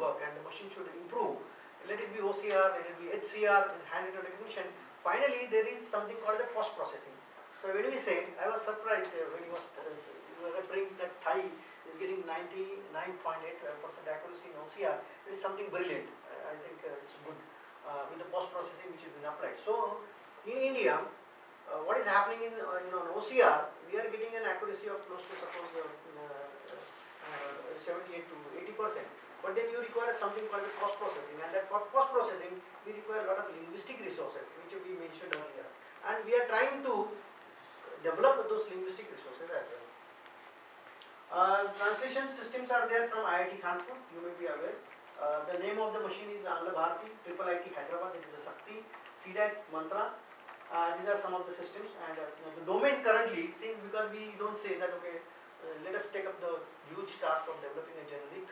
work and the machine should improve. Let it be OCR, let it be HCR, handwritten recognition. Finally, there is something called the post processing. So when we say, I was surprised when you were referring that Thai is getting 99.8% accuracy in OCR. It is something brilliant. I think it's good with the post processing which has been applied. So in India, what is happening in OCR, we are getting an accuracy of close to suppose 78 to 80%. But then you require something called post processing, and that post processing we require a lot of linguistic resources, which we mentioned earlier, and we are trying to develop those linguistic resources as well. Translation systems are there from IIT Kanpur, you may be aware. The name of the machine is Angla Bharati, IIT Hyderabad, it is a Sakti, CDAC, Mantra. These are some of the systems, and the domain currently, since because we don't say that okay, let us take up the huge task of developing a generic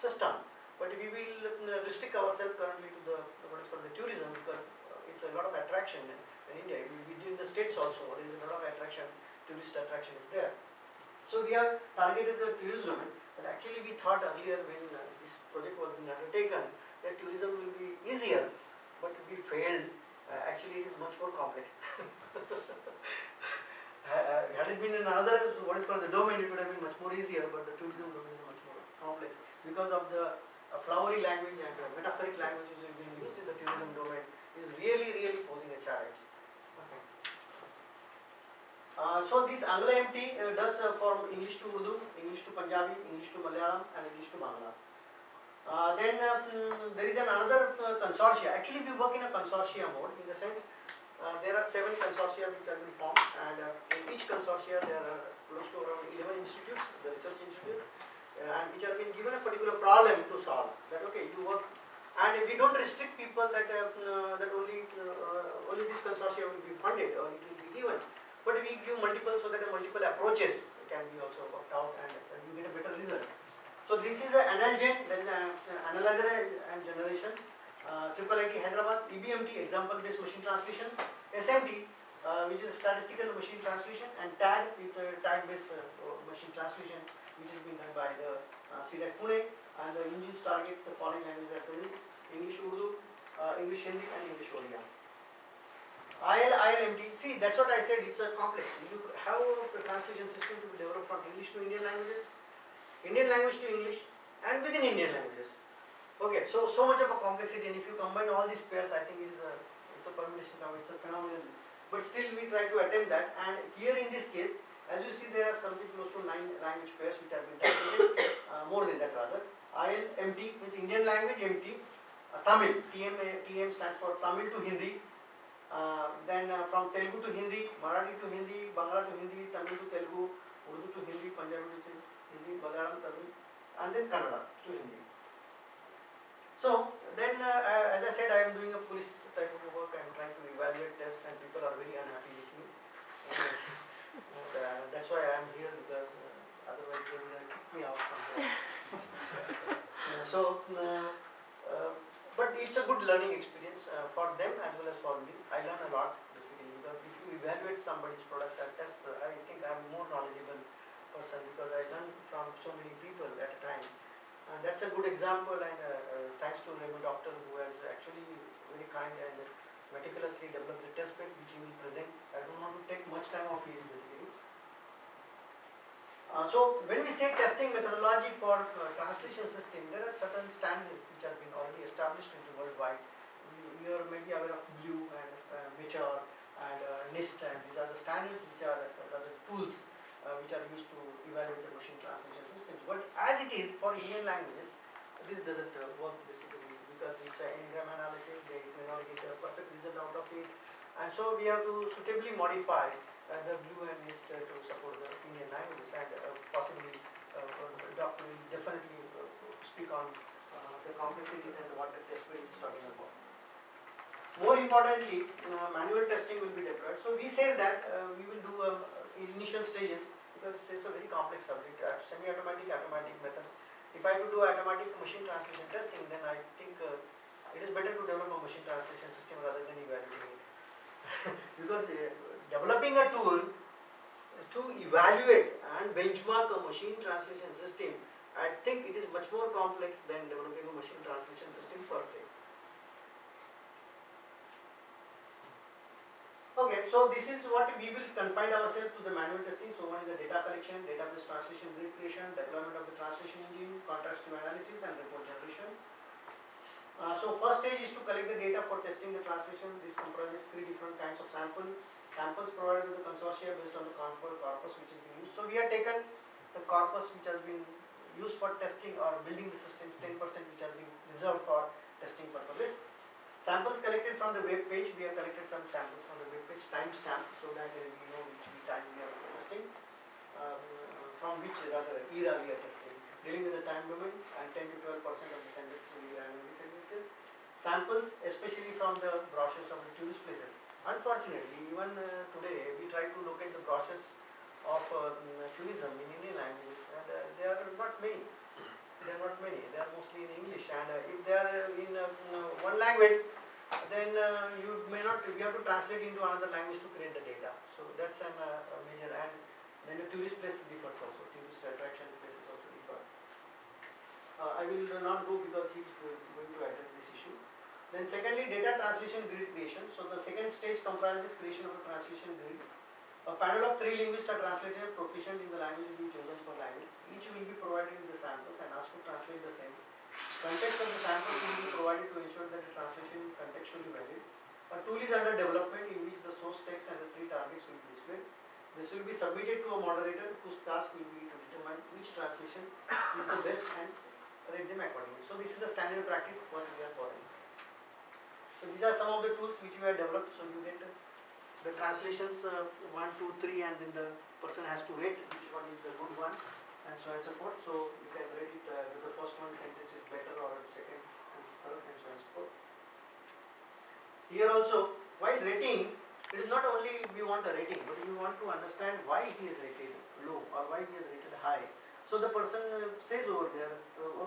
system, but we will restrict ourselves currently to the what is called the tourism, because it's a lot of attraction in India. We do in the states also, there is a lot of attraction, tourist attraction is there. So we have targeted the tourism, but actually we thought earlier when this project was being undertaken that tourism will be easier, but we failed. Actually it is much more complex. Had it been in another what is called the domain, it would have been much more easier, but the tourism domain is much more complex because of the flowery language and metaphoric language which is being used in the tourism domain is really posing a challenge. Okay. So this Angla MT does from English to Urdu, English to Punjabi, English to Malayalam, and English to Bangla. Then there is another consortia. Actually, we work in a consortia mode in the sense there are 7 consortia which have been formed, and in each consortia there are close to around 11 institutes, the research institutes, and which have been given a particular problem to solve. That okay, you work, and we don't restrict people that that only this consortia will be funded or it will be given, but we give multiple so that multiple approaches can be also worked out and you get a better result. So this is an Analgen, that is analyzer and generation. IIT Hyderabad, EBMT, example-based machine translation. SMT, which is statistical machine translation, and TAG is a tag-based machine translation, which is being done by the CDAC Pune, and the engines target the following languages are present: English Urdu, English Hindi, and English Oriya. ILMT, see that's what I said, it's a complex. You have a translation system to be developed from English to Indian languages, Indian language to English, and within Indian languages. Okay, so much of a complexity, and if you combine all these pairs, I think it's a permutation, it's a phenomenon. But still, we try to attempt that. And here in this case, as you see, there are something close to 9 language pairs which have been targeted, more than that rather. ILMT means Indian language, MT, Tamil, TM stands for Tamil to Hindi. Then from Telugu to Hindi, Marathi to Hindi, Bangla to Hindi, Tamil to Telugu, Urdu to Hindi, Punjabi to Hindi, Malayalam, Tamil, and then Kannada to Hindi. So then, as I said, I am doing a police type of work. I am trying to evaluate tests, and people are very unhappy with me. And that's why I am here, because otherwise they will kick me out from there. But it's a good learning experience for them as well as for me. I learn a lot basically, because if you evaluate somebody's product and test, I think I am more knowledgeable person, because I learn from so many people at a time. And that's a good example, and thanks to Raymond Doctor, who has actually very kind and meticulously developed the test bed which he will present. I don't want to take much time of his basically. So when we say testing methodology for translation system, there are certain standards which have been already established in the worldwide. You are maybe aware of BLEU and Mature and NIST, and these are the standards which are the tools which are used to evaluate the machine translation systems. But as it is for Indian languages, this doesn't work basically, because it's an n-gram analysis, they may not get a perfect result out of it, and so we have to suitably modify the BLEU and NIST to support the Indian languages, and possibly Dr. will definitely speak on the complexities and what the test bed is talking about. More importantly, manual testing will be deployed. So we said that we will do initial stages, because it's a very complex subject, semi-automatic, automatic methods. If I could do automatic machine translation testing, then I think it is better to develop a machine translation system rather than evaluating it. Because developing a tool to evaluate and benchmark a machine translation system, I think it is much more complex than developing a machine Okay, so this is what we will confine ourselves to the manual testing. So one is the data collection, database translation, grid creation, deployment of the translation engine, contrastive analysis and report generation. So first stage is to collect the data for testing the translation. This comprises 3 different kinds of samples provided to the consortia based on the corpus which is being used. So we have taken the corpus which has been used for testing or building the system, 10% which has been reserved for testing purposes. Samples collected from the web page, we have collected some samples from the web page, timestamp, so that we know which time we are testing, from which rather era we are testing, dealing with the time domain and 10 to 12% of the sentence to be randomly selected. Samples, especially from the brochures of the tourist places. Unfortunately, even today, we try to locate the brochures of tourism in Indian languages, and they are not many. They are not many. They are mostly in English, and if they are in one language, then you may not. You have to translate into another language to create the data. So that's a major. And then the tourist place differs also. Tourist attraction places also differ. I will not go because he is going to address this issue. Then secondly, data translation grid creation. So the second stage comprises creation of a translation grid. A panel of 3 linguists are translated proficient in the language being chosen for language. Each will be provided with the samples and asked to translate the same. Context of the samples will be provided to ensure that the translation is contextually valid. A tool is under development in which the source text and the 3 targets will be displayed. This will be submitted to a moderator whose task will be to determine which translation is the best and rate them accordingly. So this is the standard practice what we are following. So these are some of the tools which we have developed. So you get the translations 1, 2, 3, and then the person has to rate which one is the good one, and so on and so forth. So you can rate it whether the first one sentence is better or second and third and so on and so forth. Here also, while rating, it is not only we want a rating, but we want to understand why he is rated low or why he is rated high. So the person says over there,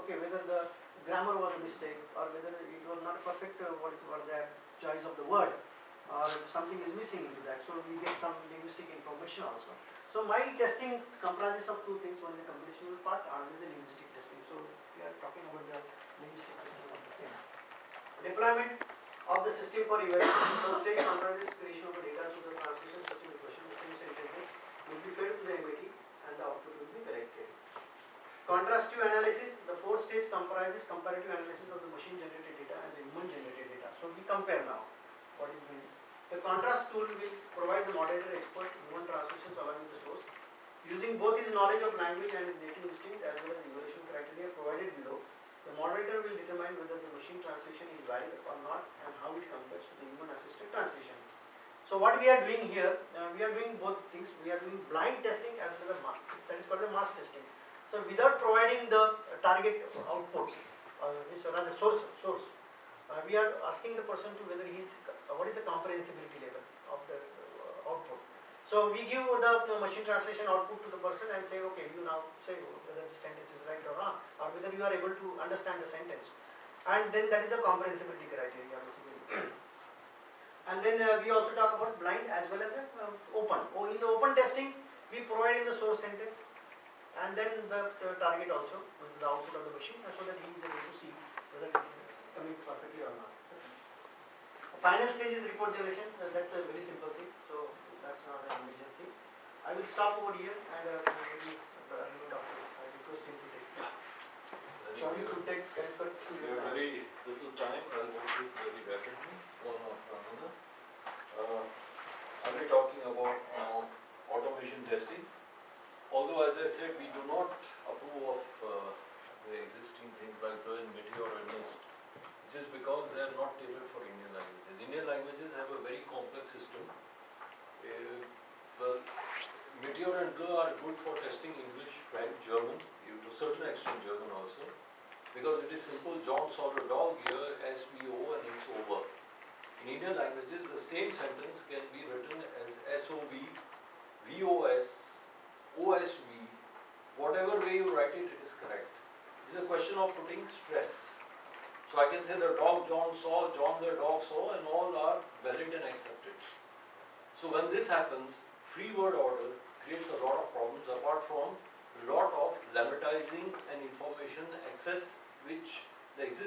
okay, whether the grammar was a mistake or whether it was not perfect, what the choice of the word, or something is missing into that. So we get some linguistic information also. So my testing comprises of 2 things. One is the computational part, and the linguistic testing. So we are talking about the linguistic testing of the same. Deployment of the system for evaluation. First stage comprises creation of the data to the translation system equation. The same sentence will be fed to the MIT and the output will be corrected. Contrastive analysis. The 4th stage comprises comparative analysis of the machine generated data and the human generated data. So we compare now what is meant. The contrast tool will provide the moderator expert human translations along with the source. Using both his knowledge of language and his native instinct as well as evaluation criteria provided below, the moderator will determine whether the machine translation is valid or not and how it compares to the human assisted translation. So what we are doing here, we are doing both things. We are doing blind testing as well as mass. That is called the mass testing. So without providing the target output, rather source, we are asking the person to whether he is, what is the comprehensibility level of the output. So we give the machine translation output to the person and say, okay, you now say whether the sentence is right or wrong, or whether you are able to understand the sentence. And then that is the comprehensibility criteria basically. And then we also talk about blind as well as open. In the open testing, we provide in the source sentence and then the target also, which is the output of the machine, so that he is able to see whether it is coming perfectly or not. Final stage is report generation. That's a very simple thing, so that's not a major thing. I will stop over here and maybe the doctor, I request him to take. Sorry to take expert. We have very little time. I will go through very rapidly, one after another. I'll be talking about now automation testing. Although, as I said, we do not approve of the existing things like Perl, Meteor, and NIST, just because they are not tailored for Indian languages. Indian languages have a very complex system. Well, Meteor and Blur are good for testing English, French, German, to a certain extent German also, because it is simple. John saw the dog here, SVO, and it's over. In Indian languages, the same sentence can be written as SOV, VOS, OSV, whatever way you write it, it is correct. It's a question of putting stress. So I can say the dog John saw, John the dog saw, and all are valid and accepted. So when this happens, free word order creates a lot of problems apart from a lot of lemmatizing and information access which the existing